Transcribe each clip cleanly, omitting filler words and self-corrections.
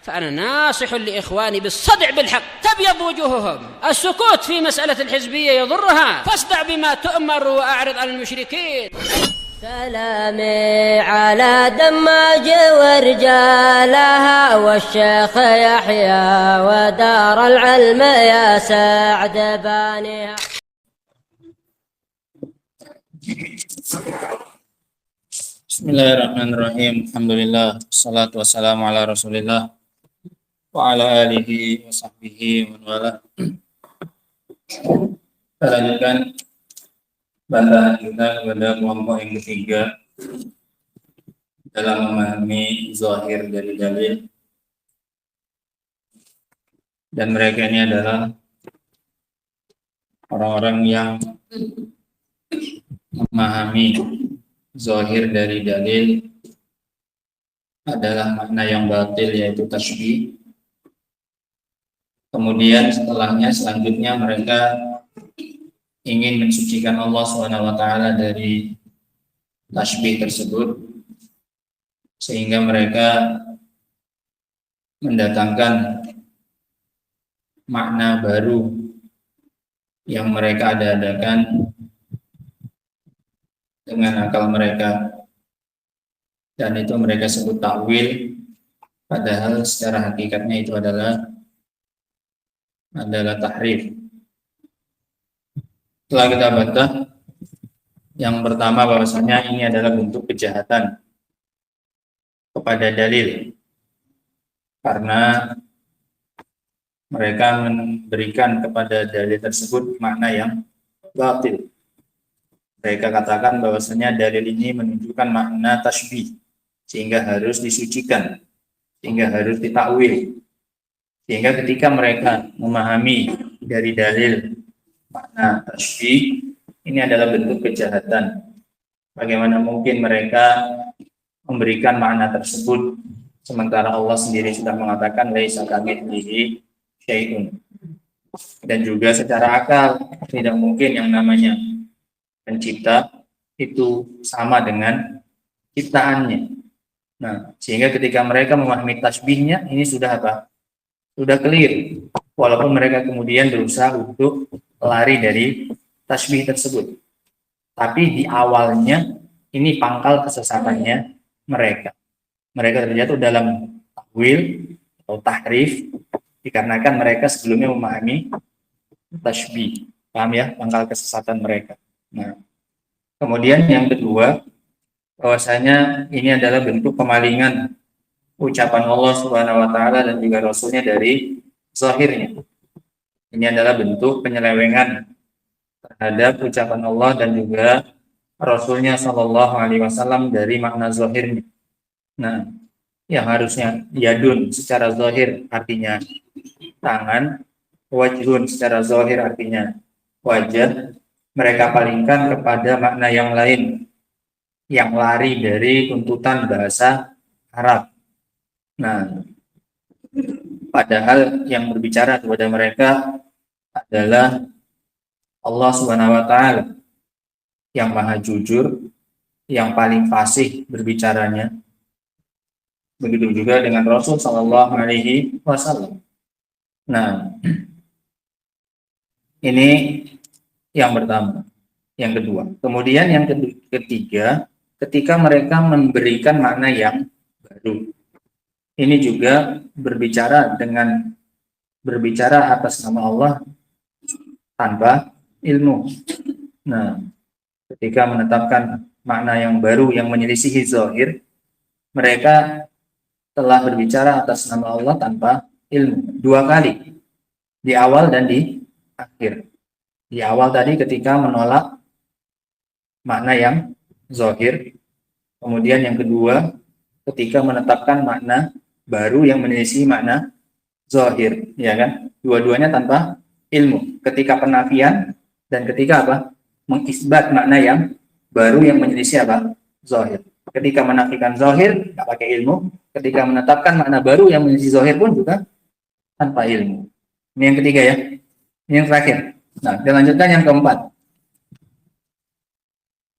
فأنا ناصح لإخواني بالصدع بالحق، تبيض وجوههم. السكوت في مسألة الحزبية يضرها، فاصدع بما تؤمر وأعرض عن المشركين. سلامي على دماج ورجالها والشيخ يحيى ودار العلم يا سعد بانيها. Bismillahirrahmanirrahim. Alhamdulillah, wassalatu wassalamu ala Rasulillah wa ala alihi wa sahbihi wa wala. Kita lanjutkan bantahan kita kepada kelompok yang ketiga dalam memahami zahir dari dalil, dan mereka ini adalah orang-orang yang memahami zahir dari dalil adalah makna yang batil, yaitu tasybih. Kemudian selanjutnya mereka ingin mensucikan Allah SWT dari tasybih tersebut, sehingga mereka mendatangkan makna baru yang mereka ada-adakan dengan akal mereka, dan itu mereka sebut takwil, padahal secara hakikatnya itu adalah tahrif. Setelah kita bantah yang pertama bahwasanya ini adalah bentuk kejahatan kepada dalil, karena mereka memberikan kepada dalil tersebut makna yang batil. Mereka katakan bahwasanya dalil ini menunjukkan makna tasybih, sehingga harus disucikan, sehingga harus ditakwil. Sehingga ketika mereka memahami dari dalil makna tasybih, ini adalah bentuk kejahatan. Bagaimana mungkin mereka memberikan makna tersebut, sementara Allah sendiri sudah mengatakan laisa kamitslihi syai'un. Dan juga secara akal tidak mungkin yang namanya pencipta itu sama dengan ciptaannya. Nah, sehingga ketika mereka memahami tasbihnya, ini sudah apa? Sudah clear. Walaupun mereka kemudian berusaha untuk lari dari tasbih tersebut. Tapi di awalnya, ini pangkal kesesatannya mereka. Mereka terjatuh dalam takwil atau tahrif, dikarenakan mereka sebelumnya memahami tasbih. Paham ya? Pangkal kesesatan mereka. Nah, kemudian yang kedua, bahwasanya ini adalah bentuk pemalingan ucapan Allah Subhanahu wa taala dan juga Rasulnya dari zahirnya. Ini adalah bentuk penyelewengan terhadap ucapan Allah dan juga Rasulnya Shallallahu Alaihi Wasallam dari makna zahirnya. Nah, yang harusnya yadun secara zahir artinya tangan, wajhun secara zahir artinya wajah, mereka palingkan kepada makna yang lain yang lari dari tuntutan bahasa Arab. Nah, padahal yang berbicara kepada mereka adalah Allah Subhanahu wa taala yang maha jujur, yang paling fasih berbicaranya. Begitu juga dengan Rasul sallallahu alaihi wasallam. Nah, ini yang pertama. Yang kedua. Kemudian yang ketiga, ketika mereka memberikan makna yang baru. Ini juga berbicara atas nama Allah tanpa ilmu. Nah, ketika menetapkan makna yang baru yang menyelisihi zahir, mereka telah berbicara atas nama Allah tanpa ilmu. 2 kali. Di awal dan di akhir. Di awal tadi ketika menolak makna yang zahir, kemudian yang kedua ketika menetapkan makna baru yang menyelisih makna zahir, ya kan? Dua-duanya tanpa ilmu. Ketika penafian dan ketika apa? Mengisbat makna yang baru yang menyelisih apa? Zahir. Ketika menafikan zahir nggak pakai ilmu, ketika menetapkan makna baru yang menyelisih zahir pun juga tanpa ilmu. Ini yang ketiga ya. Ini yang terakhir. Nah, kita lanjutkan yang keempat.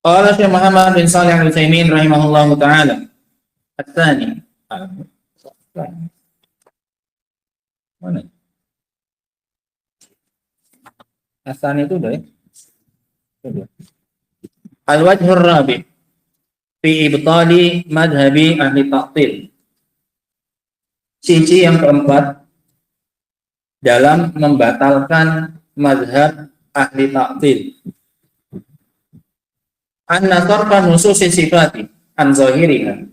Qala Syekh Muhammad bin Shalih Al-Utsaimin rahimahullahu taala. At-tsani. Mana? Asani itu udah ya? Udah. Al-wajhur rabi' fi ibtali madhabi ahli ta'til. Sisi yang keempat dalam membatalkan mazhab ahli ta'til. Anna sarfa nususi sifati an zahiriha.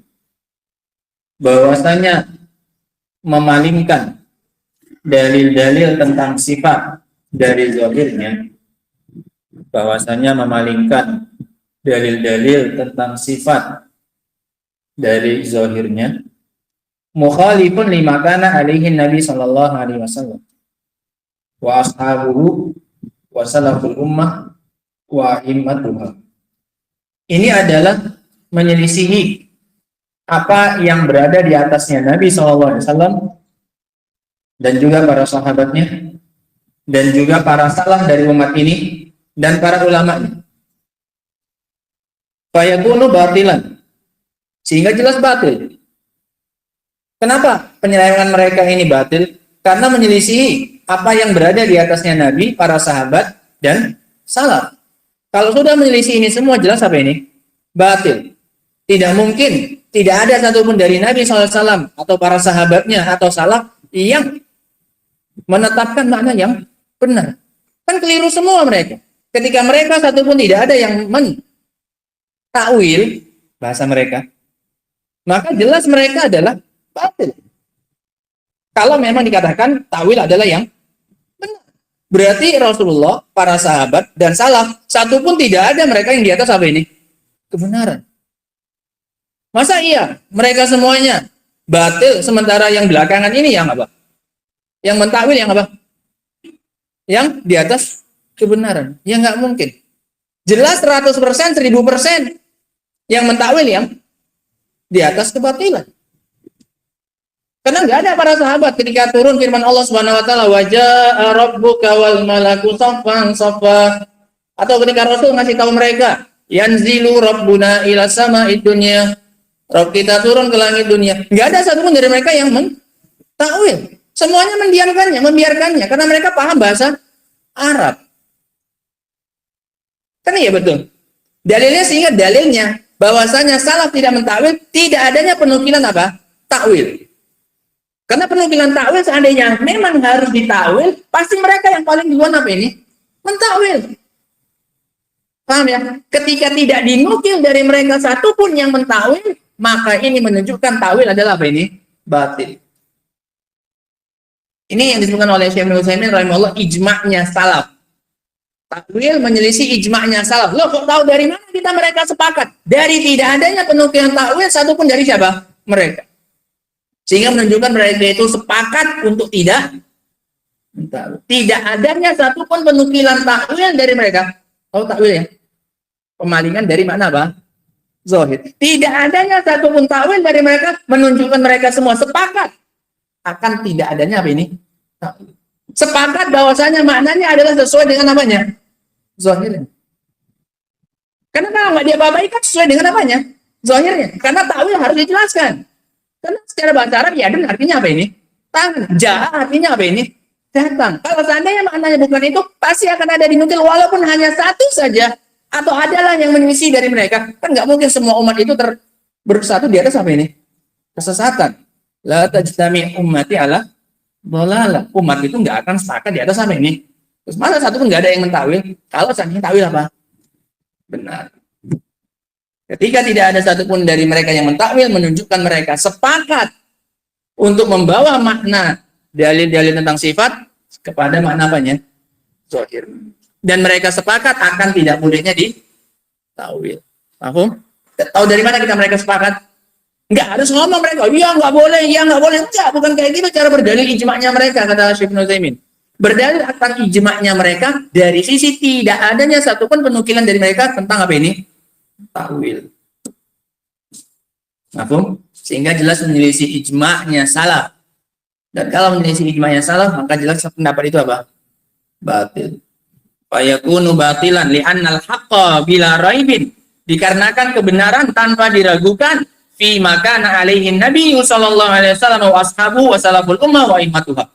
Bahwasanya memalingkan dalil-dalil tentang sifat dari zahirnya, bahwasanya memalingkan dalil-dalil tentang sifat dari zahirnya, mukhalifun lima kana alaihi Nabi sallallahu alaihi wasallam wa ashabuhu wa salaful ummah wa immatuha. Ini adalah menyelisihi apa yang berada di atasnya Nabi sallallahu alaihi wasallam dan juga para sahabatnya dan juga para salaf dari umat ini dan para ulama. Fayakunu batilan, sehingga jelas batil. Kenapa penyelewengan mereka ini batil? Karena menyelisihi apa yang berada di atasnya Nabi, para sahabat dan salaf. Kalau sudah menyelisih ini semua, jelas apa ini? Batil. Tidak mungkin, tidak ada satupun dari Nabi SAW atau para sahabatnya atau salaf yang menetapkan makna yang benar. Kan keliru semua mereka. Ketika mereka satupun tidak ada yang mentakwil bahasa mereka, maka jelas mereka adalah batil. Kalau memang dikatakan takwil adalah yang benar, berarti Rasulullah, para sahabat dan salaf satupun tidak ada mereka yang di atas apa ini? Kebenaran. Masa iya mereka semuanya batil sementara yang belakangan ini yang apa? Yang mentakwil yang apa? Yang di atas kebenaran. Ya nggak mungkin. Jelas 100%, 1000% yang mentakwil yang di atas kebatilan. Karena nggak ada para sahabat ketika turun firman Allah Subhanahu wa taala, wa jaa rabbuka wal malaku saffan saffa, atau ketika Rasul ngasih tahu mereka, yanzilu rabbuna ila sama'id dunya, Rabb kita turun ke langit dunia. Nggak ada satupun dari mereka yang mentakwil. Semuanya mendiamkannya, membiarkannya karena mereka paham bahasa Arab. Kan iya betul. Dalilnya, sehingga dalilnya bahwasanya salaf tidak mentakwil, tidak adanya penukilan apa? Takwil. Karena penukilan takwil seandainya memang harus ditakwil, pasti mereka yang paling duluan apa ini? Mentakwil. Paham ya? Ketika tidak dinukil dari mereka satupun yang mentakwil, maka ini menunjukkan takwil adalah apa ini? Batil. Ini yang disebutkan oleh Syekh Ibnu Utsaimin rahimahullah, ijma'nya salaf. Takwil menyelisih ijma'nya salaf. Loh, kok tahu dari mana kita mereka sepakat? Dari tidak adanya penukilan takwil satupun dari siapa? Mereka. Sehingga menunjukkan mereka itu sepakat untuk tidak mentakwil. Tidak adanya satupun penukilan takwil dari mereka. Tahu takwil ya? Pemalingan dari mana apa? Zahir. Tidak adanya satupun takwil dari mereka, menunjukkan mereka semua sepakat akan tidak adanya apa ini? Takwil. Sepakat bahwasanya maknanya adalah sesuai dengan apanya? Zahirnya. Karena kalau nggak diapa-apaikan sesuai dengan apanya? Zahirnya. Karena takwil harus dijelaskan. Karena secara bahasa Arab ya dan artinya apa ini? Tangan. Jaa artinya apa ini? Datang. Kalau seandainya maknanya bukan itu, pasti akan ada dinukil walaupun hanya satu saja, atau adalah yang menyelisih dari mereka. Kan nggak mungkin semua umat itu bersatu di atas apa ini? Kesesatan. La tajtami ummati ala dhalalah. Umat itu nggak akan sepakat di atas apa ini? Terus masa satu pun nggak ada yang mentakwil? Kalau seandainya takwil apa? Benar. Ketika tidak ada satupun dari mereka yang mentakwil, menunjukkan mereka sepakat untuk membawa makna dalil-dalil tentang sifat kepada makna apanya? Zahir. Dan mereka sepakat akan tidak bolehnya ditakwil. Paham? Tahu dari mana kita mereka sepakat? Nggak harus ngomong mereka, iya nggak boleh, iya nggak boleh. Enggak, bukan kayak gitu cara berdalil ijma'nya mereka, kata Syekh Ibnu Utsaimin. Berdalil akan ijma'nya mereka dari sisi tidak adanya satupun penukilan dari mereka tentang apa ini? Takwil. Paham? Sehingga jelas menyelisih ijma'nya salaf. Dan kalau menyelisih ijma'nya salaf, maka jelas pendapat itu apa? Batil. Fayakunu batilan li'annal haqqa bila raibin. Dikarenakan kebenaran tanpa diragukan, fi makana alaihi Nabi sallallahu alaihi wasallam wa ashabu wa salaful ummah wa immatuha.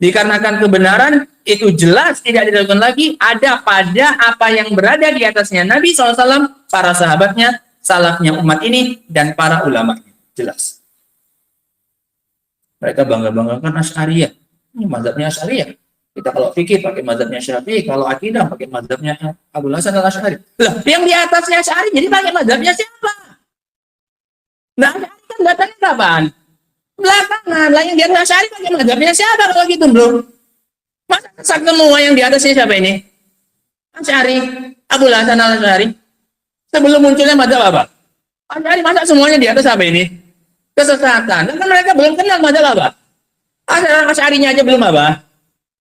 Dikarenakan kebenaran itu jelas tidak diragukan lagi ada pada apa yang berada di atasnya Nabi SAW, para sahabatnya, salafnya umat ini, dan para ulama. Jelas. Mereka bangga-banggakan Asy'ariyah. Ini mazhabnya Asy'ariyah. Kita kalau fikih pakai mazhabnya Syafi'i, kalau akidah pakai mazhabnya Abu Hasan al-Asy'ari. Lah, yang di atasnya Asy'ari jadi pakai mazhabnya siapa? Nah, kan datangnya kapan? Belakangan. Lah yang di atas Asy'ari pakai mazhabnya siapa kalau gitu, Bro? Masa semua yang di atasnya siapa ini? Asy'ari, Abu Hasan al-Asy'ari. Sebelum munculnya mazhab apa? Asy'ari, masa semuanya di atas apa ini? Kesesatan. Dan kan mereka belum kenal mazhab apa? Asy'arinya aja belum apa?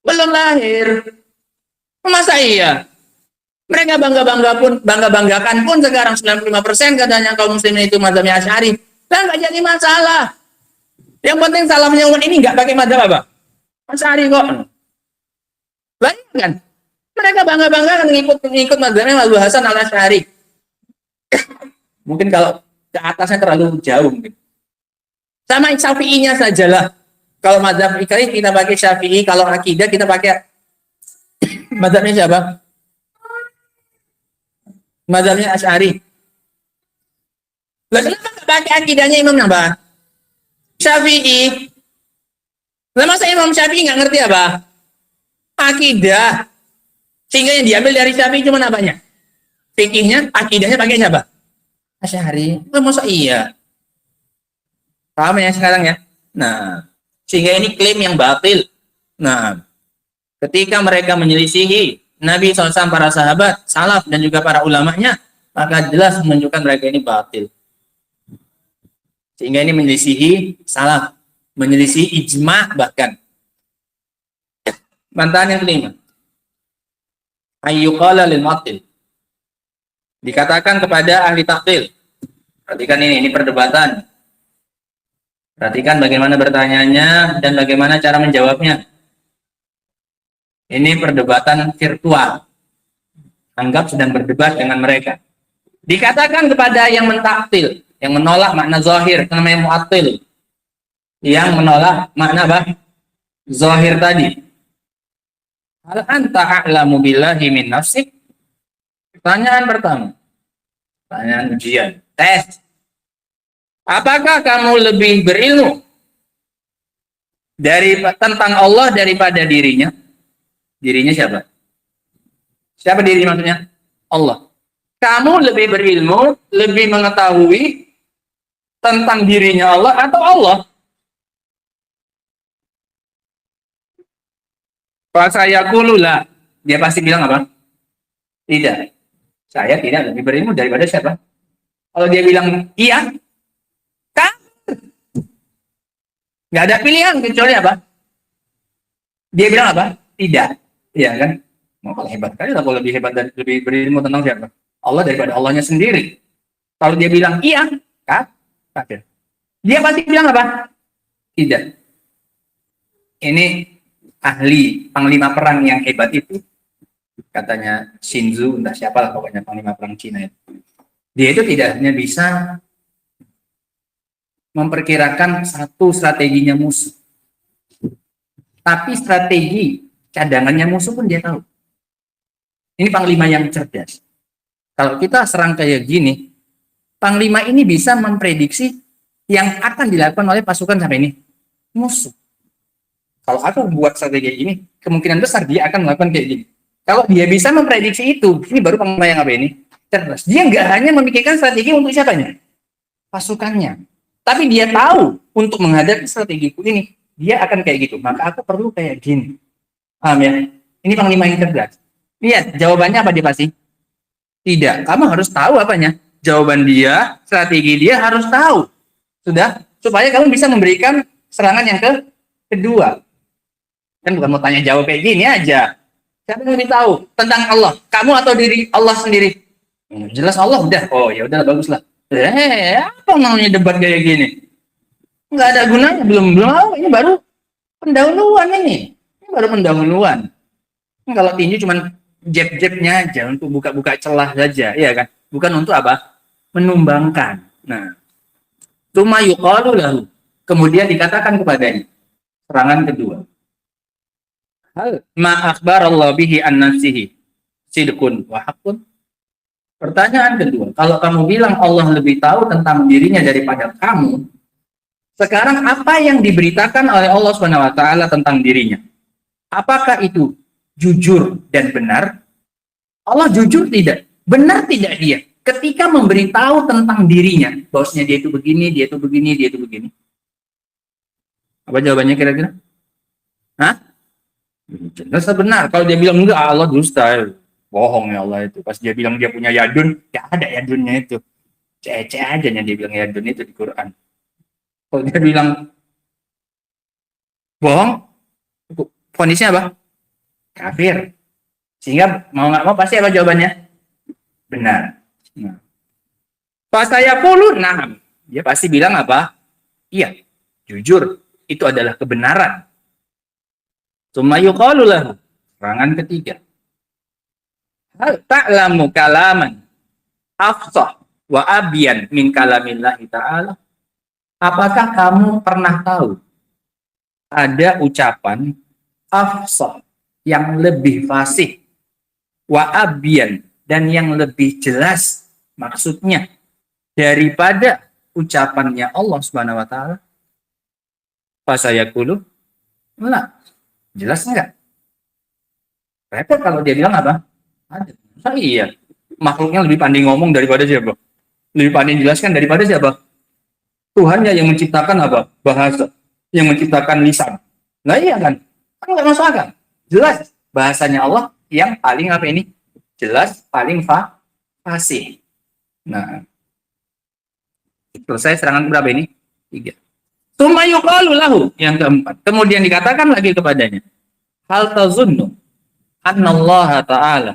Belum lahir. Masa iya? Mereka bangga-banggakan pun sekarang 95% katanya kaum muslimin itu mazhabnya Asy'ari. Lah nggak jadi masalah. Yang penting salafnya umat ini nggak pakai mazhab apa? Asy'ari kok. Bayangkan. Mereka bangga-banggakan ngikut mazhabnya Abu Hasan al-Asy'ari. Mungkin kalau ke atasnya terlalu jauh mungkin. Sama Syafi'inya sajalah. Kalau mazhab fikih kita pakai Syafi'i, kalau akidah kita pakai mazhabnya siapa? Mazhabnya Asy'ari. Lah kenapa enggak pakai akidahnya Imam apa? Syafi'i. Lah masa Imam Syafi'i enggak ngerti apa? Akidah. Sehingga yang diambil dari Syafi'i cuma apanya? Fikihnya, akidahnya pakai siapa? Asy'ari. Lah masa iya? Paham ya sekarang ya? Nah, sehingga ini klaim yang batil. Nah, ketika mereka menyelisihi Nabi SAW, para sahabat, salaf, dan juga para ulamanya, maka jelas menunjukkan mereka ini batil. Sehingga ini menyelisihi salaf, menyelisihi ijma' bahkan. Bantahan yang kelima. Ayyuqala lil mu'attil. Dikatakan kepada ahli taktil. Perhatikan ini perdebatan. Perhatikan bagaimana bertanyanya dan bagaimana cara menjawabnya. Ini perdebatan virtual. Anggap sedang berdebat dengan mereka. Dikatakan kepada yang mentaktil, yang menolak makna zahir, namanya mu'attil. Yang menolak makna apa? Zahir tadi. Hal anta a'lamu billahi min nafsik? Pertanyaan pertama. Pertanyaan ujian. Tes. Apakah kamu lebih berilmu tentang Allah daripada dirinya? Dirinya siapa? Siapa diri maksudnya? Allah. Kamu lebih berilmu, lebih mengetahui tentang dirinya Allah atau Allah? Fasayaqulula. Dia pasti bilang apa? Tidak. Saya tidak lebih berilmu daripada siapa? Kalau dia bilang iya, nggak ada pilihan kecuali apa? Dia bilang apa? Tidak. Iya kan? Mau kalau hebat kali lah kalau lebih hebat dan lebih berilmu tentang siapa? Allah daripada Allahnya sendiri. Kalau dia bilang iya, kafir. Dia pasti bilang apa? Tidak. Ini ahli panglima perang yang hebat itu, katanya Shinzu, entah siapa lah pokoknya panglima perang Cina itu. Dia itu tidak hanya bisa memperkirakan satu strateginya musuh, tapi strategi cadangannya musuh pun dia tahu. Ini panglima yang cerdas. Kalau kita serang kayak gini, panglima ini bisa memprediksi yang akan dilakukan oleh pasukan sampai ini musuh. Kalau aku buat strategi ini, kemungkinan besar dia akan melakukan kayak gini. Kalau dia bisa memprediksi itu, ini baru panglima yang apa ini? Cerdas. Dia nggak hanya memikirkan strategi untuk siapanya? Pasukannya. Tapi dia tahu untuk menghadapi strategiku ini, dia akan kayak gitu. Maka aku perlu kayak gini. Paham ya? Ini panglima yang cerdas. Lihat, jawabannya apa dia pasti? Tidak. Kamu harus tahu apanya. Jawaban dia, strategi dia harus tahu. Sudah? Supaya kamu bisa memberikan serangan yang kedua. Kan bukan mau tanya jawab kayak gini aja. Siapa yang lebih tahu tentang Allah? Kamu atau diri Allah sendiri? Jelas Allah udah. Oh ya udahlah, baguslah. Apa namanya debat kayak gini? Nggak ada gunanya, belum ini baru pendahuluan ini. Ini baru pendahuluan. Kalau tinju cuman jab-jabnya aja untuk buka-buka celah saja, ya kan? Bukan untuk apa? Menumbangkan. Nah, tsumma yuqalu lahu. Kemudian dikatakan kepadanya serangan kedua. Hal ma akhbarallahu bihi an nafsihi sidqun wa haqqun. Pertanyaan kedua, kalau kamu bilang Allah lebih tahu tentang dirinya daripada kamu, sekarang apa yang diberitakan oleh Allah Subhanahu wa taala tentang dirinya? Apakah itu jujur dan benar? Allah jujur tidak, benar tidak dia ketika memberitahu tentang dirinya, bahwasanya dia itu begini, dia itu begini, dia itu begini. Apa jawabannya kira-kira? Hah? Jelas benar. Kalau dia bilang enggak, Allah dusta, bohong ya Allah itu. Pas dia bilang dia punya yadun, ya ada yadunnya itu. Cece aja dia bilang yadun itu di Quran. Kalau dia bilang bohong, kondisinya apa? Kafir. Sehingga mau nggak mau pasti apa jawabannya? Benar. Nah. Pas saya puluh, nah, dia pasti bilang apa? Iya, jujur. Itu adalah kebenaran. Tsumma yuqalu lahu. Serangan ketiga. Hal ta'lamu kalaman afsah wa abyan min kalamillahi ta'ala. Apakah kamu pernah tahu ada ucapan afsah yang lebih fasih wa abyan dan yang lebih jelas maksudnya daripada ucapannya Allah Subhanahu wa taala? Fasayaqulu, enggak. Jelas enggak? Repot kalau dia bilang apa? Ada. Iya. Makhluknya lebih pandai ngomong daripada siapa? Lebih pandai jelaskan daripada siapa? Tuhannya yang menciptakan apa? Bahasa. Yang menciptakan lisan. Nah iya kan? Kan nggak masuk akal. Jelas. Bahasanya Allah yang paling apa ini? Jelas, paling fasih. Nah. Selesai serangan berapa ini? 3. Tsumma yuqalu lahu, yang keempat. Kemudian dikatakan lagi kepadanya, hal tazunnu anna Allah Ta'ala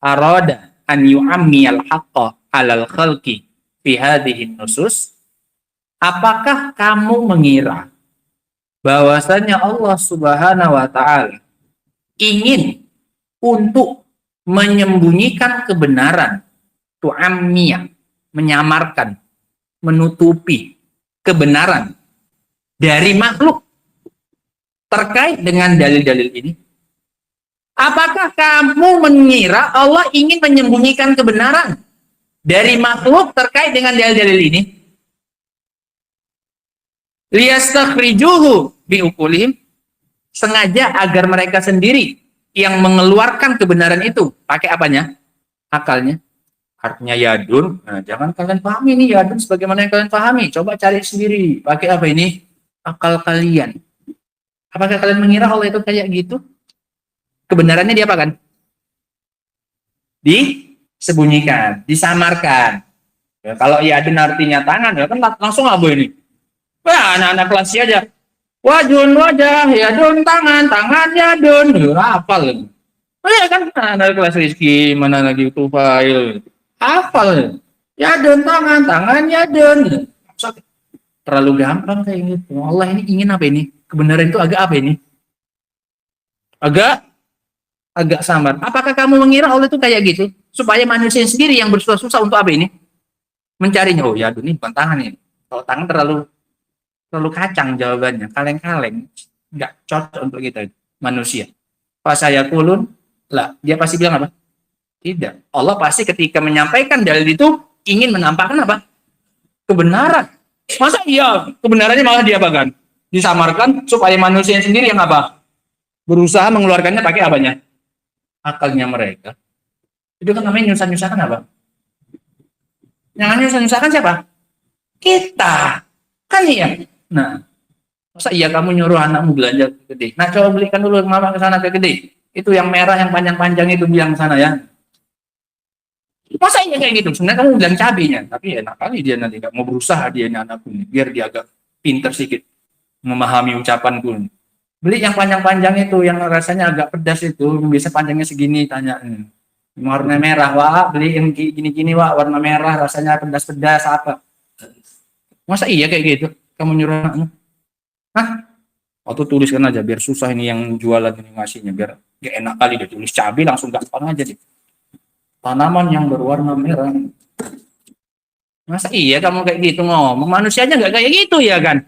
arada an yu'ammiyal haqqa 'alal khalqi fi hadhihi nusus? Apakah kamu mengira bahwasanya Allah Subhanahu wa taala ingin untuk menyembunyikan kebenaran, tu'ammiyah, menyamarkan, menutupi kebenaran dari makhluk terkait dengan dalil-dalil ini? Apakah kamu mengira Allah ingin menyembunyikan kebenaran dari makhluk terkait dengan dalil-dalil ini? Liyastakhrijuhu biuqulihim, sengaja agar mereka sendiri yang mengeluarkan kebenaran itu. Pakai apanya? Akalnya. Artinya yadun, nah, jangan kalian pahami ini yadun sebagaimana yang kalian pahami. Coba cari sendiri. Pakai apa ini? Akal kalian. Apakah kalian mengira Allah itu kayak gitu? Kebenarannya dia apa kan? Disembunyikan, disamarkan. Ya, kalau yadun artinya tangan, ya kan langsung abu ini. Wah, anak-anak kelas aja. Wajun wajah, yadun tangan, tangan yadun. Hafal. Oh ya kan, anak kelas Rizky, mana lagi Tufail. Hafal. Yadun tangan, tangan yadun. Terlalu gampang kayak gitu. Allah ini ingin apa ini? Kebenaran itu agak apa ini? Agak samar. Apakah kamu mengira Allah itu kayak gitu? Supaya manusia sendiri yang bersusah-susah untuk apa ini? Mencarinya. Oh yadun ini bukan tangan ini. Kalau tangan terlalu kacang jawabannya. Kaleng-kaleng. Nggak cocok untuk kita manusia. Pas saya kulun, lah dia pasti bilang apa? Tidak. Allah pasti ketika menyampaikan dalil itu ingin menampakkan apa? Kebenaran. Masa iya kebenarannya malah diapakan? Disamarkan supaya manusia sendiri yang apa? Berusaha mengeluarkannya pakai apanya? Akalnya mereka. Itu kan namanya nyusah-nyusahkan apa? Yang nyusah-nyusahkan siapa? Kita. Kan iya. Nah, masa iya kamu nyuruh anakmu belanja ke gede? Nah, coba belikan dulu mama ke sana ke gede. Itu yang merah yang panjang-panjang itu bilang sana ya. Masa iya kayak gitu? Sebenarnya kamu bilang cabenya, tapi enak kali dia nanti nggak mau berusaha dia anakku ini, biar dia agak pinter sedikit memahami ucapanku. Beli yang panjang-panjang itu, yang rasanya agak pedas itu, biasa panjangnya segini, tanya. Warna merah, wah beli yang gini-gini, wah warna merah, rasanya pedas-pedas apa? Masa iya kayak gitu? Kamu nyuruh anakmu? Hah? Atau tuliskan aja biar susah ini yang jualan ini ngasihnya, biar gak enak kali dia tulis cabai langsung gampang aja deh. Tanaman yang berwarna merah. Masa iya kamu kayak gitu ngomong? Manusianya nggak kayak gitu ya kan?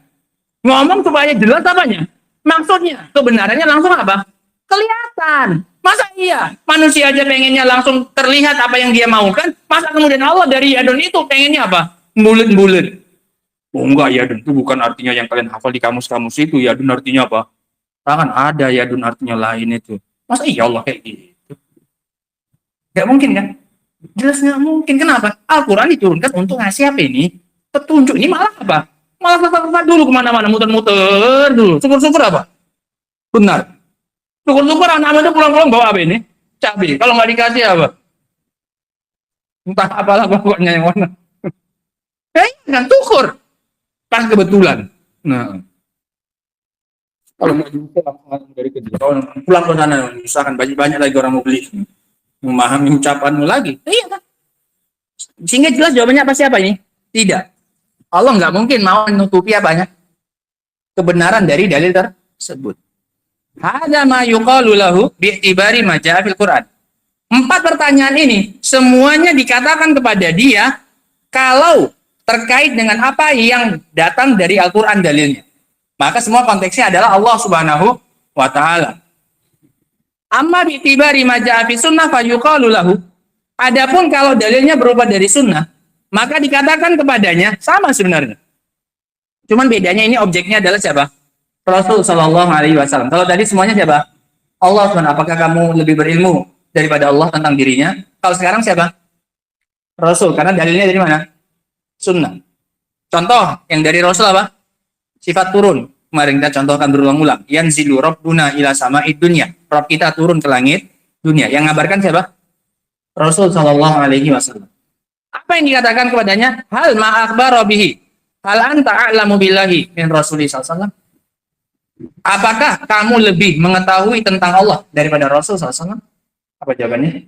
Ngomong supaya jelas apanya? Maksudnya, kebenarannya langsung apa? Kelihatan. Masa iya? Manusia aja pengennya langsung terlihat apa yang dia mau kan? Masa kemudian Allah dari yadun itu pengennya apa? Bulet-bulet. Oh enggak, yadun itu bukan artinya yang kalian hafal di kamus-kamus itu. Yadun artinya apa? Kan ada yadun artinya lain itu. Masa iya Allah kayak gitu? Gak mungkin kan? Jelas nggak mungkin. Kenapa? Al-Quran diturunkan untuk ngasih apa ini? Petunjuk. Ini malah apa? Malah tetap dulu kemana-mana, muter-muter dulu. Syukur-syukur apa? Benar. Syukur-syukur anak-anak itu pulang-pulang bawa apa ini? Cabai. Kalau nggak dikasih apa? Entah apalah pokoknya yang mana. Kan syukur. Pas kebetulan. Nah. Kalau nggak pulang dari kerja, pulang ke sana, misalkan banyak lagi orang mau beli. Memahami ucapanmu lagi. Iya kan? Sehingga jelas jawabannya apa siapa ini? Tidak. Allah nggak mungkin mau menutupi apanya? Kebenaran dari dalil tersebut. Hada ma yuqalu lahu bi'tibari ma ja'a fil Qur'an. 4 pertanyaan ini semuanya dikatakan kepada dia kalau terkait dengan apa yang datang dari Al-Qur'an dalilnya. Maka semua konteksnya adalah Allah Subhanahu wa taala. Amma bi'tibari ma ja'a fi sunnah fa yuqalu lahu. Adapun kalau dalilnya berupa dari sunnah, maka dikatakan kepadanya sama sebenarnya. Cuman bedanya ini objeknya adalah siapa? Rasul Shallallahu Alaihi Wasallam. Kalau tadi semuanya siapa? Allah SWT. Apakah kamu lebih berilmu daripada Allah tentang dirinya? Kalau sekarang siapa? Rasul. Karena dalilnya dari mana? Sunnah. Contoh yang dari Rasul apa? Sifat turun. Kemarin kita contohkan berulang-ulang. Yanzilu Rabbuna ila sama'id dunya. Rabb kita turun ke langit dunia. Yang ngabarkan siapa? Rasul Shallallahu Alaihi Wasallam. Apa yang dikatakan kepadanya? Hal ma'akhbara bihi. Hal anta a'lamu billahi min Rasulih SAW. Apakah kamu lebih mengetahui tentang Allah daripada Rasul SAW? Apa jawabannya?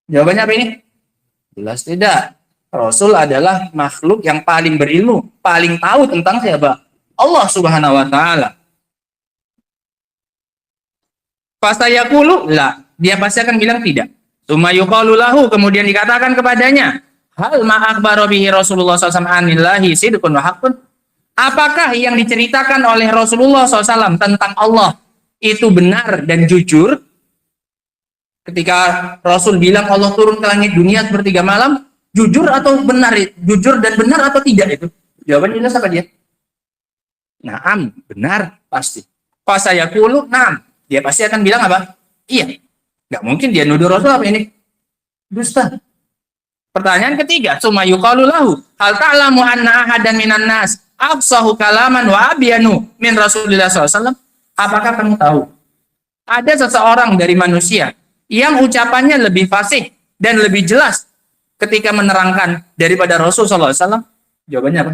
Jawabannya apa ini? Jelas tidak. Rasul adalah makhluk yang paling berilmu, paling tahu tentang siapa? Allah Subhanahu wa taala. Fasayaqulu la. Dia pasti akan bilang tidak. Tsumma yuqalu lahu, kemudian dikatakan kepadanya, hal ma akhbara bihi Rasulullah SAW anillahi sidqun wa haqqun. Apakah yang diceritakan oleh Rasulullah SAW tentang Allah itu benar dan jujur? Ketika Rasul bilang Allah turun ke langit dunia sepertiga malam, jujur atau benar? Jujur dan benar atau tidak itu? Jawabannya jelas apa dia? Naam, benar pasti. Fasayaqulu naam. Dia pasti akan bilang apa? Iya. Nggak mungkin dia nuduh Rasul apa ini? Dusta. Pertanyaan ketiga, summa yuqalu lahu, hal ta'lamu anna ahadan minan nas afsahu kalaman wa abyanu min Rasulillah SAW? Apakah kamu tahu ada seseorang dari manusia yang ucapannya lebih fasih dan lebih jelas ketika menerangkan daripada Rasul SAW? Jawabannya apa?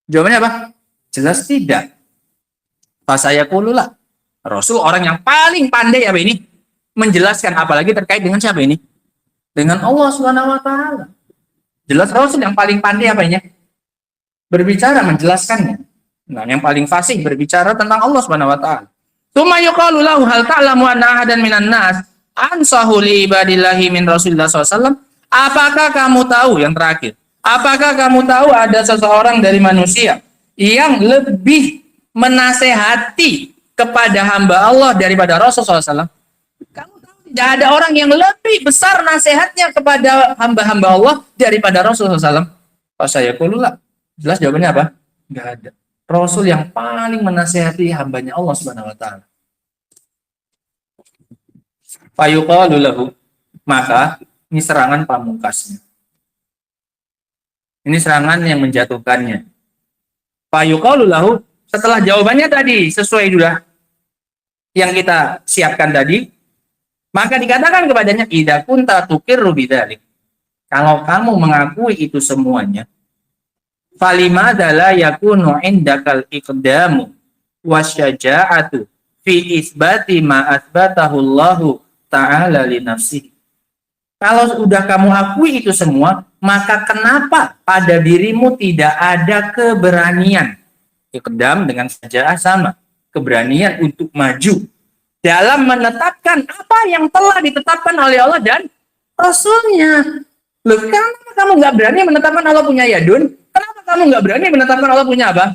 Jawabannya apa? Jelas tidak. Fasayaqululah. Rasul orang yang paling pandai apa ini? Menjelaskan, apalagi terkait dengan siapa ini? Dengan Allah Subhanahu wa taala. Jelas Rasul yang paling pandai apa ini? Berbicara, menjelaskannya. Nah, yang paling fasih berbicara tentang Allah Subhanahu wa taala. Tsumma yuqalu lahu hal ta'lamu anna ahadan minan nas ansahu li ibadillahi min Rasulillah SAW? Apakah kamu tahu, yang terakhir, apakah kamu tahu ada seseorang dari manusia yang lebih menasehati kepada hamba Allah daripada Rasulullah SAW? Kamu tahu tidak ada orang yang lebih besar nasihatnya kepada hamba-hamba Allah daripada Rasulullah SAW? Fasayaqululah. Jelas jawabannya apa? Enggak ada. Rasul yang paling menasihati hambanya Allah Subhanahu wa taala. Fayuqalu lahu, maka ini serangan pamungkasnya. Ini serangan yang menjatuhkannya. Fayuqalu lahu, setelah jawabannya tadi sesuai sudah yang kita siapkan tadi, maka dikatakan kepadanya, idza kunta tuqirru bidzalik. Kalau kamu mengakui itu semuanya, falimada la yakunu indakal iqdamu wasyaja'atu fi isbati ma athbatahu Allahu ta'ala li nafsihi. Kalau sudah kamu akui itu semua, maka kenapa pada dirimu tidak ada keberanian? Iqdam dengan syaja'ah sama, keberanian untuk maju dalam menetapkan apa yang telah ditetapkan oleh Allah dan Rasulnya. Loh, kenapa kamu nggak berani menetapkan Allah punya yadun? Kenapa kamu nggak berani menetapkan Allah punya apa?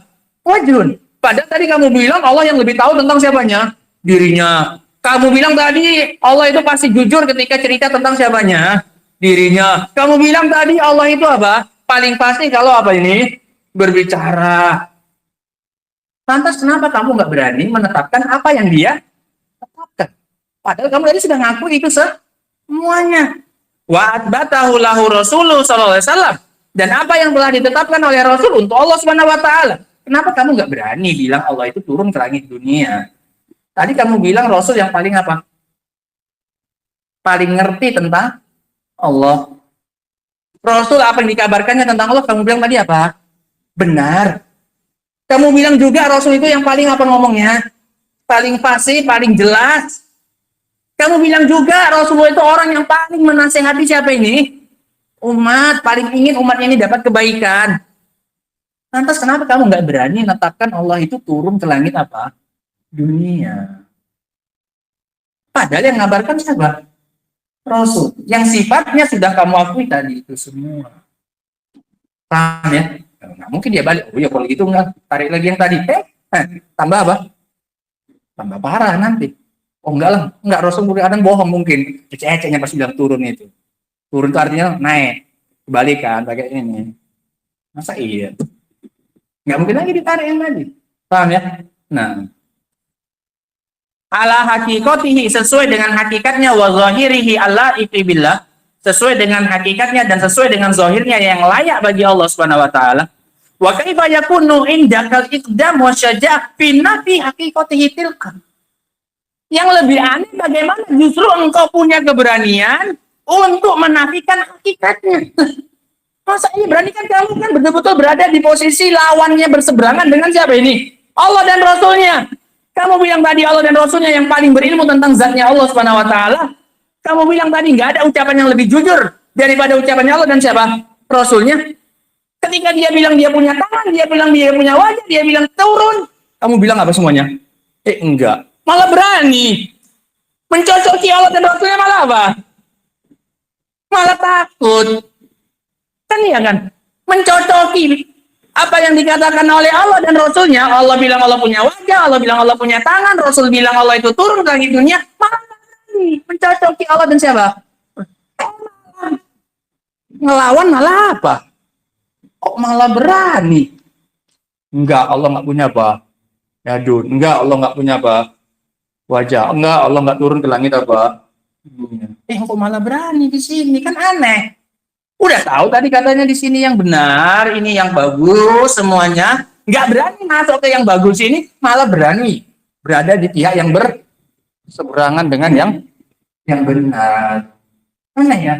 Wajhun. Padahal tadi kamu bilang Allah yang lebih tahu tentang siapanya? Dirinya. Kamu bilang tadi Allah itu pasti jujur ketika cerita tentang siapanya? Dirinya. Kamu bilang tadi Allah itu apa? Paling pasti kalau apa ini? Berbicara. Lantas kenapa kamu nggak berani menetapkan apa yang dia tetapkan? Padahal kamu tadi sudah ngaku itu semuanya. Wa atbatahu lahu Rasulullah sallallahu alaihi wasallam. Dan apa yang telah ditetapkan oleh Rasul untuk Allah Subhanahu wa taala. Kenapa kamu nggak berani bilang Allah itu turun ke langit dunia? Tadi kamu bilang Rasul yang paling apa? Paling ngerti tentang Allah. Rasul apa yang dikabarkannya tentang Allah, kamu bilang tadi apa? Benar. Kamu bilang juga Rasul itu yang paling apa ngomongnya? Paling fasih, paling jelas. Kamu bilang juga Rasulullah itu orang yang paling menasehati siapa ini? Umat, paling ingin umat ini dapat kebaikan. Lantas kenapa kamu nggak berani menetapkan Allah itu turun ke langit apa? Dunia. Padahal yang ngabarkan siapa? Rasul. Yang sifatnya sudah kamu akui tadi itu semua. Paham ya? Nggak mungkin dia balik. Oh ya kalau gitu nggak. Tarik lagi yang tadi. Tambah apa? Tambah parah nanti. Oh enggak lah. Enggak, Rasul kadang bohong mungkin. Ecek-eceknya pas bilang turun itu. Turun itu artinya naik. Kebalikan pakai ini. Masa iya? Nggak mungkin lagi ditarik yang tadi. Paham ya? Nah. Ala hakikatihi, sesuai dengan hakikatnya, wa zahirihi Allah billah, sesuai dengan hakikatnya dan sesuai dengan zahirnya yang layak bagi Allah Subhanahu wa taala. Wa kaifa yakunu indakal iqdam wa syaja'ah fi nafi hakikatihi tilka. Yang lebih aneh bagaimana justru engkau punya keberanian untuk menafikan hakikatnya. Masa ini berani kan kamu kan betul-betul berada di posisi lawannya berseberangan dengan siapa ini? Allah dan Rasulnya. Kamu bilang tadi Allah dan Rasulnya yang paling berilmu tentang zatnya Allah Subhanahu wa taala. Kamu bilang tadi nggak ada ucapan yang lebih jujur daripada ucapannya Allah dan siapa? Rasulnya. Ketika dia bilang dia punya tangan, dia bilang dia punya wajah, dia bilang turun. Kamu bilang apa semuanya? Enggak. Malah berani. Mencocoki Allah dan Rasulnya malah apa? Malah takut. Kan iya kan? Mencocoki apa yang dikatakan oleh Allah dan Rasulnya. Allah bilang Allah punya wajah, Allah bilang Allah punya tangan, Rasul bilang Allah itu turun ke langit dunia. Malah mencocoki Allah dan siapa? Ngelawan malah apa? Kok malah berani? Enggak, Allah nggak punya apa? Yadun. Enggak, Allah nggak punya apa? Wajah. Enggak, Allah nggak turun ke langit apa? Kok malah berani di sini? Kan aneh. Udah tahu tadi katanya di sini yang benar, ini yang bagus semuanya. Nggak berani masuk ke yang bagus ini, malah berani berada di pihak yang berseberangan dengan yang benar. Mana ya?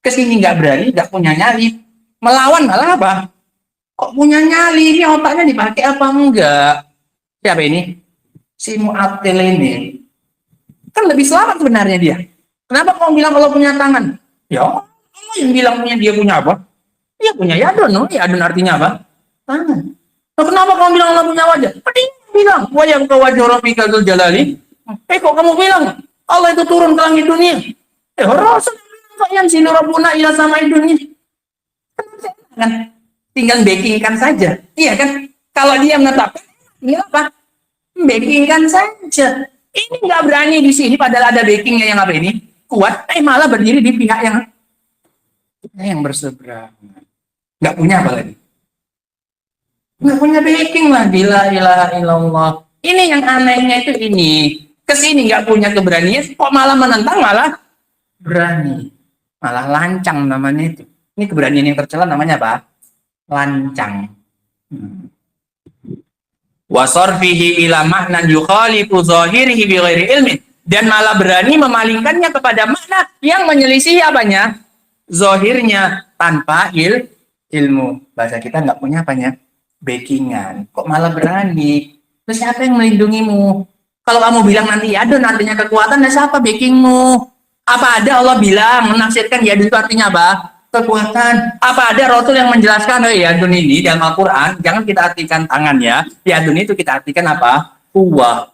Kesini nggak berani, nggak punya nyali. Melawan malah apa? Kok punya nyali? Ini otaknya dipakai apa enggak? Siapa ini? Si Mu'attil ini. Kan lebih selamat sebenarnya dia. Kenapa kamu bilang kalau punya tangan? Ya, Allah yang bilang dia punya apa? Dia punya yadun. No? Yadun artinya apa? Tangan. Nah, kenapa kamu bilang Allah punya wajah? Dia bilang, wajah ke wajah Rabbika dzul jalali. Kok kamu bilang Allah itu turun ke langit dunia? Rasul yang sini Rabbuna ila sama dunia. Kan tinggal backingkan saja. Iya kan? Kalau dia menetapkan, ini apa? Backingkan saja. Ini nggak berani di sini padahal ada backingnya yang apa ini? Kuat, malah berdiri di pihak yang berseberangan. Nggak punya apa lagi? Nggak punya backing lah. La ilaha illallah. Ini yang anehnya itu ini. Kesini nggak punya keberanian, kok malah menentang, malah berani. Malah lancang namanya itu. Ini keberanian yang tercela namanya apa? Lancang. Wasarfihi ila maknan yukhalifu zahirihi bighairi ilmin. Dan malah berani memalingkannya kepada makna yang menyelisihi apanya? Zahirnya tanpa ilmu. Bahasa kita nggak punya apanya? Backingan. Kok malah berani? Terus siapa yang melindungimu? Kalau kamu bilang nanti yadun artinya kekuatan, dan siapa backingmu? Apa ada Allah bilang menafsirkan yadun itu artinya apa? Kekuatan. Apa ada Rasul yang menjelaskan yadun ini dalam Al-Quran? Jangan kita artikan tangannya. Yadun itu kita artikan apa? Kuwah,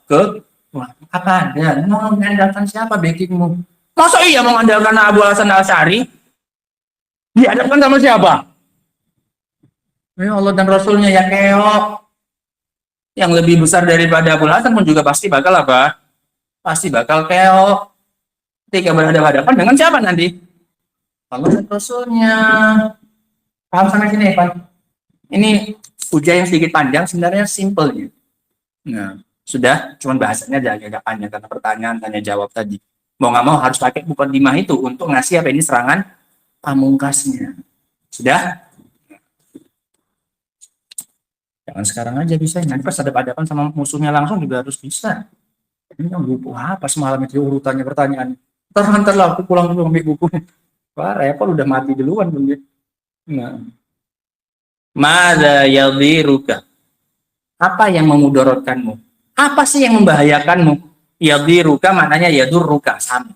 apa ada? Mau mengandalkan siapa backingmu? Masa iya mengandalkan Abu Hasan Al-Asy'ari? Dihadapkan sama siapa? Allah dan Rasulnya ya keok. Yang lebih besar daripada Abul Hasan pun juga pasti bakal apa? Pasti bakal keok. Ketika berhadapan dengan siapa nanti? Allah dan Rasulnya. Paham sampai sini, Pak? Ini hujah yang sedikit panjang, sebenarnya simple ya. Nah, sudah, cuman bahasanya agak panjang karena pertanyaan tanya jawab tadi. Mau nggak mau harus pakai mukaddimah itu untuk ngasih apa ini serangan pamungkasnya. Sudah? Jangan sekarang aja bisa, nanti pas hadapan sama musuhnya langsung juga harus bisa. Ini yang buku apa semalam itu urutannya pertanyaan. Ntar lah aku pulang dulu ambil buku. Wah, repot udah mati duluan belum dia. Nah. Madza yadhiruka? Apa yang memudorotkanmu? Apa sih yang membahayakanmu? Yadhiruka maknanya yadurruka, sama.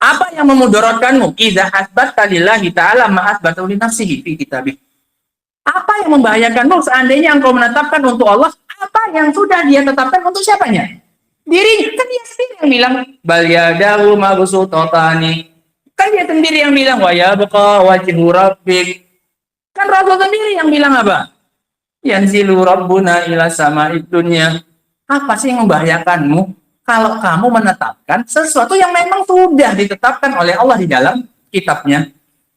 Apa yang memudorotkanmu? Idza asbatta lillahi ta'ala ma asbata li nafsihi fi kitabih. Apa yang membahayakanmu seandainya engkau menetapkan untuk Allah apa yang sudah dia tetapkan untuk siapanya? Dirinya. Kan dia sendiri yang bilang bal yadahu mabsutatani. Kan dia sendiri yang bilang wa yabqa wajhu rabbik. Kan Rasul sendiri yang bilang apa? Yanzilu rabbuna ila sama'id dunya. Apa sih yang membahayakanmu kalau kamu menetapkan sesuatu yang memang sudah ditetapkan oleh Allah di dalam kitabnya?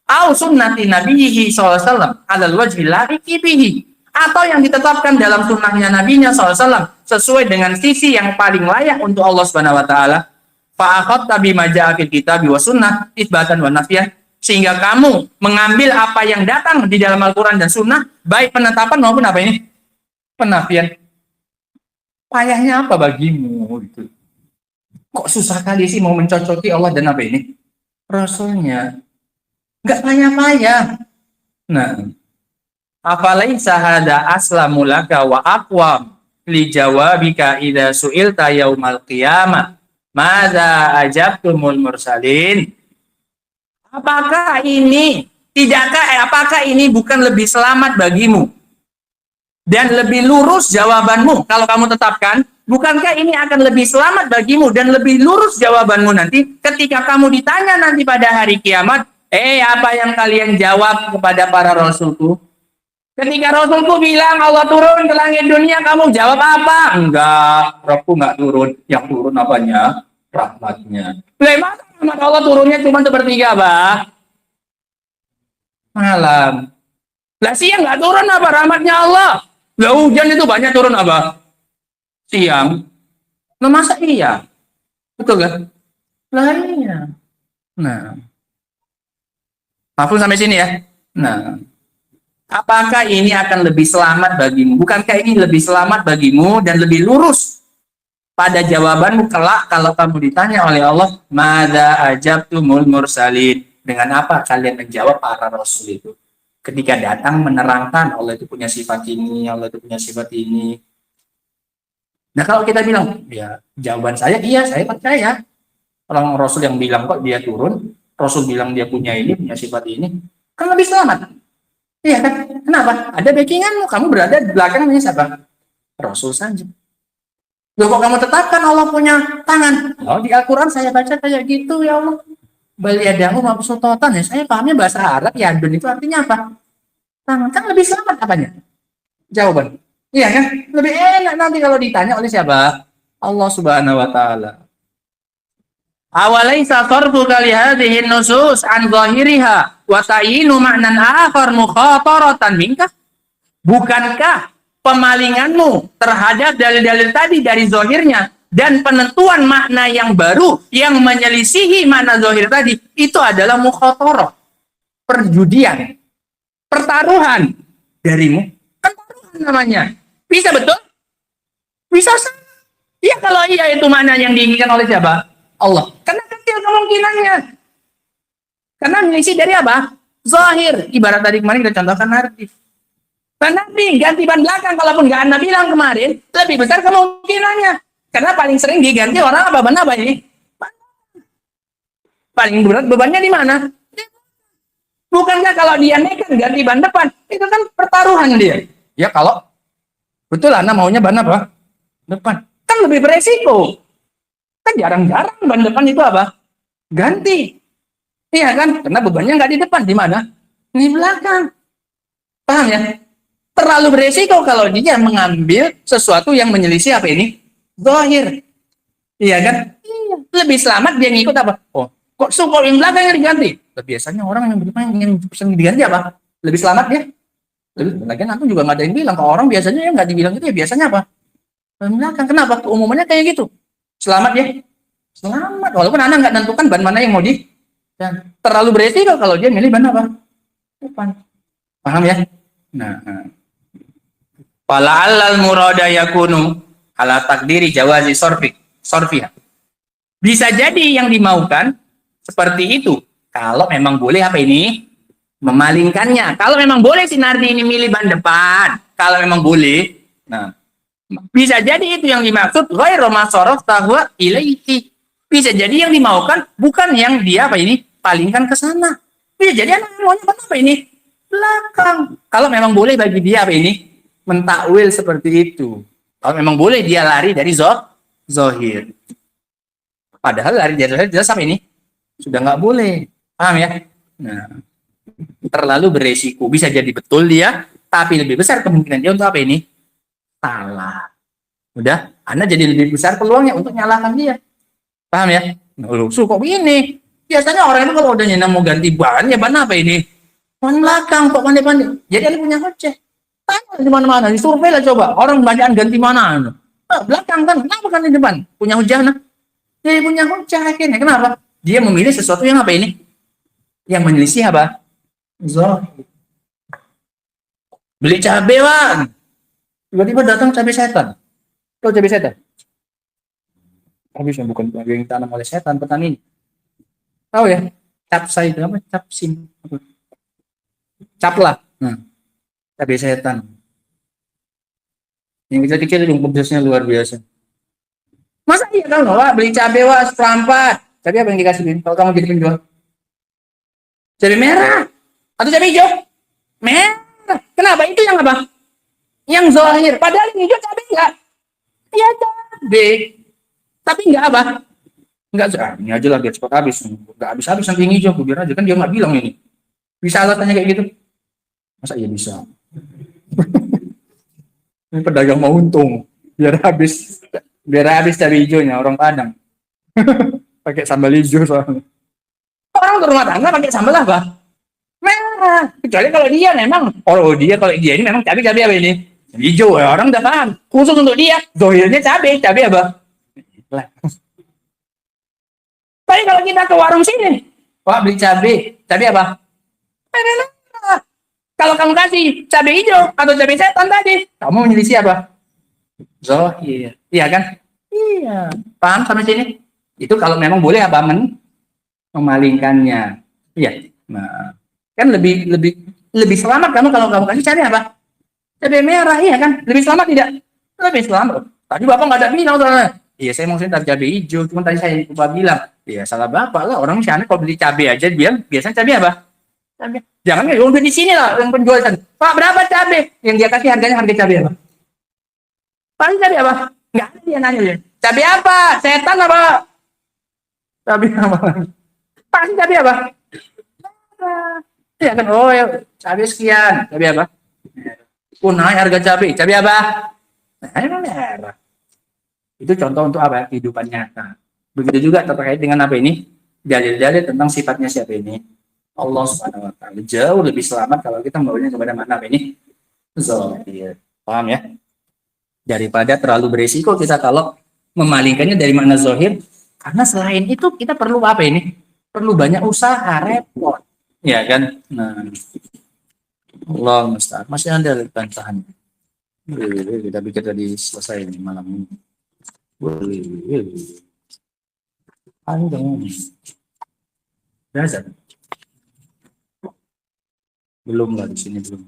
Au sunnati nabiyhi sallallahu alaihi wasallam alal wajhi laiqi bihi, atau yang ditetapkan dalam sunnahnya nabinya sallallahu alaihi wasallam sesuai dengan sisi yang paling layak untuk Allah Subhanahu wa taala. Fa akhadta bima jaa fil kitab wa sunnah itsbatan wa nafyan, sehingga kamu mengambil apa yang datang di dalam Al-Qur'an dan sunnah, baik penetapan maupun apa ini? Penafian. Payahnya apa bagimu gitu? Kok susah kali sih mau mencocoki Allah dan apa ini? Rasulnya. Enggak payah-payah. Nah, afalaisa hada aslamu laka wa aqwam li jawabika idza su'ilta yaumal qiyamah madza ajabtumul mursalin. Apakah ini bukan lebih selamat bagimu dan lebih lurus jawabanmu kalau kamu tetapkan? Bukankah ini akan lebih selamat bagimu dan lebih lurus jawabanmu nanti ketika kamu ditanya nanti pada hari kiamat? Apa yang kalian jawab kepada para rasulku? Ketika rasulku bilang Allah turun ke langit dunia, kamu jawab apa? Enggak, Rabbku enggak turun. Yang turun apanya? Rahmatnya. Masa rahmat Allah turunnya cuma sepertiga, Bah? Malam. Lah siang enggak turun apa rahmatnya Allah? Lah hujan itu banyak turun apa? Siang. Nah, masa iya? Betul kan? Lah iya. Nah. Mafhum sampai sini ya? Nah, apakah ini akan lebih selamat bagimu? Bukankah ini lebih selamat bagimu dan lebih lurus pada jawabanmu kelak kalau kamu ditanya oleh Allah, madza ajabtumul mursalin? Dengan apa kalian menjawab para rasul itu? Ketika datang menerangkan Allah itu punya sifat ini, Allah itu punya sifat ini. Nah, kalau kita bilang, ya jawaban saya iya, saya percaya. Orang rasul yang bilang kok dia turun, Rasul bilang dia punya ini, punya sifat ini, kan lebih selamat. Iya kan? Kenapa? Ada backinganmu, kamu berada di belakangnya siapa? Rasul saja. Loh, kok kamu tetapkan Allah punya tangan? Oh, di Al-Quran saya baca kayak gitu, ya Allah. Bal yadahu mabsuutatan, ya saya pahamnya bahasa Arab, yadun itu artinya apa? Tangan. Kan lebih selamat apanya? Jawaban. Iya kan? Lebih enak nanti kalau ditanya oleh siapa? Allah Subhanahu wa taala. Awalaisa sarfu kali hadhihi nusus an zahiriha wa ta'yinu ma'nan akhar mukhataratan minka? Bukankah pemalinganmu terhadap dalil-dalil tadi dari zahirnya dan penentuan makna yang baru yang menyelisihi makna zahir tadi itu adalah mukhatarah, perjudian, pertaruhan darimu? Pertaruhan namanya. Bisa betul? Bisa salah. Ya kalau iya itu makna yang diinginkan oleh siapa? Allah. Karena kecil kemungkinannya. Karena mengisi dari apa? Zahir. Ibarat tadi kemarin kita contohkan nardi. Nardi ganti ban belakang, kalaupun nggak Anda bilang kemarin, lebih besar kemungkinannya. Karena paling sering diganti orang apa? Ban apa ini? Paling berat bebannya di mana? Bukankah kalau dia nekat ganti ban depan, itu kan pertaruhan dia. Ya kalau betul Anda maunya ban apa? Depan. Kan lebih beresiko. Kan jarang-jarang ban depan itu apa? Ganti. Iya kan? Karena bebannya nggak di depan. Di mana? Di belakang. Paham ya? Terlalu beresiko kalau dia mengambil sesuatu yang menyelisih apa ini? Zahir. Iya kan? Iya. Lebih selamat dia ngikut apa? Oh, kok suku yang belakang yang diganti? Biasanya orang yang berdepan yang diganti apa? Lebih selamat dia. Lagian aku juga nggak ada yang bilang. Kalau orang biasanya ya nggak dibilang gitu ya biasanya apa? Belakang. Kenapa? Umumnya kayak gitu. Selamat ya. Selamat. Walaupun anak nggak tentukan ban mana yang mau di. Dan terlalu beresiko kalau dia milih ban apa? Depan. Paham ya? Nah. Fala'allal murada yakunu ala takdiri jawazi sorfiha. Bisa jadi yang dimaukan seperti itu. Kalau memang boleh apa ini? Memalingkannya. Kalau memang boleh si Nardi ini milih ban depan. Kalau memang boleh. Nah, bisa jadi itu yang dimaksud ghairu masaraf tahwa ilaihi. Bisa jadi yang dimaukan bukan yang dia apa ini? Palingkan ke sana. Bisa jadi anak maunya apa ini? Belakang. Kalau memang boleh bagi dia apa ini? Mentakwil seperti itu. Kalau memang boleh dia lari dari zahir. Padahal lari dari zahir jelas apa ini? Sudah nggak boleh. Paham ya? Nah, terlalu beresiko. Bisa jadi betul dia, tapi lebih besar kemungkinan dia untuk apa ini? Salah. Udah, Anda jadi lebih besar peluangnya untuk nyalakan dia. Paham ya? Loh, kok begini? Biasanya orang itu kalau udah nyenang mau ganti ban, ya ban apa ini? Ban belakang, kok pandai-pandai. Jadi dia punya hojah. Tanya di mana-mana, di survei lah coba. Orang banyakan ganti mana? Belakang kan, kenapa kan di depan? Punya hujah, nah. Dia punya hujah akhirnya. Kenapa? Dia memilih sesuatu yang apa ini? Yang menyelisih apa? Zahir. Beli cabai, Wan. Tiba-tiba datang cabai setan. Tahu cabai setan? Habis yang bukan cabai yang ditanam oleh setan, petani. Tahu ya? Capsai itu apa? Capsin. Caplah. Cabai setan. Yang kita pikir itu pedasnya luar biasa. Masa iya kamu Wak beli cabai Wak seperempat? Cabai apa yang dikasihin kalau kamu jadi penjual? Cabai merah atau cabai hijau? Merah. Kenapa? Itu yang apa? Yang zahir. Padahal yang hijau cabai enggak? Iya cabai. Tapi enggak apa? Enggak. Ini aja lah biar cepat habis. Enggak habis-habis nanti yang hijau. Biar aja kan dia nggak bilang ini. Bisa alasannya kayak gitu? Masa iya bisa? Ini pedagang mau untung biar habis cabai hijaunya orang Padang. Pakai sambal hijau soalnya. Orang ke rumah tangga pakai sambal apa? Merah. Kecuali kalau dia memang kalau dia ini memang cabai apa ini? Hijau ya, orang udah paham. Khusus untuk dia, zahirnya cabai apa? Tapi kalau kita ke warung sini, Wah beli cabai apa? Merah. Kalau kamu kasih cabai hijau atau cabai setan tadi, kamu menyelisih apa? Zahir. Iya kan? Iya. Paham sampai sini? Itu kalau memang boleh apa memalingkannya. Iya. Nah, kan lebih selamat kamu kalau kamu kasih cabai apa? Cabai merah, iya kan? Lebih selamat tidak? Lebih selamat. Tadi Bapak nggak ada bilang soalnya. Iya, saya mau tadi cabai hijau, cuma tadi saya lupa bilang. Iya, salah Bapak lah. Orang misalnya kalau beli cabai aja biasanya cabai apa? Cabai. Jangan kan udah di sini lah yang penjual sana. Pak berapa cabai? Yang dia kasih harganya harga cabai apa? Pak cabai apa? Enggak ada dia nanya dia. Cabai apa? Setan apa? Cabai apa? Pak cabai apa? Ya kan oh ya cabai sekian. Cabai apa? Naik harga cabai. Cabai apa? Merah. Itu contoh untuk apa? Kehidupan nyata. Begitu juga terkait dengan apa ini? Dalil-dalil tentang sifatnya siapa ini? Allah Subhanahu wa taala. Jauh lebih selamat kalau kita membawanya kepada mana ini? Zahir. Paham ya? Daripada terlalu beresiko kita kalau memalingkannya dari makna zahir, karena selain itu kita perlu apa ini? Perlu banyak usaha, repot. Ya kan? Nah. Allah musta'an. Masih ada bantahan. Kita pikir tadi selesai ini malam ini. Panjang. Biasa. Belum lah di sini belum.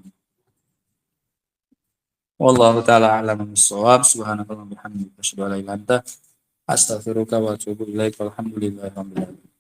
Wallahu taala a'lam bissawab. Subhanakallahumma wa bihamdika asyhadu an la ilaha illa anta astaghfiruka wa atubu ilaik. Walhamdulillahirabbil alamin.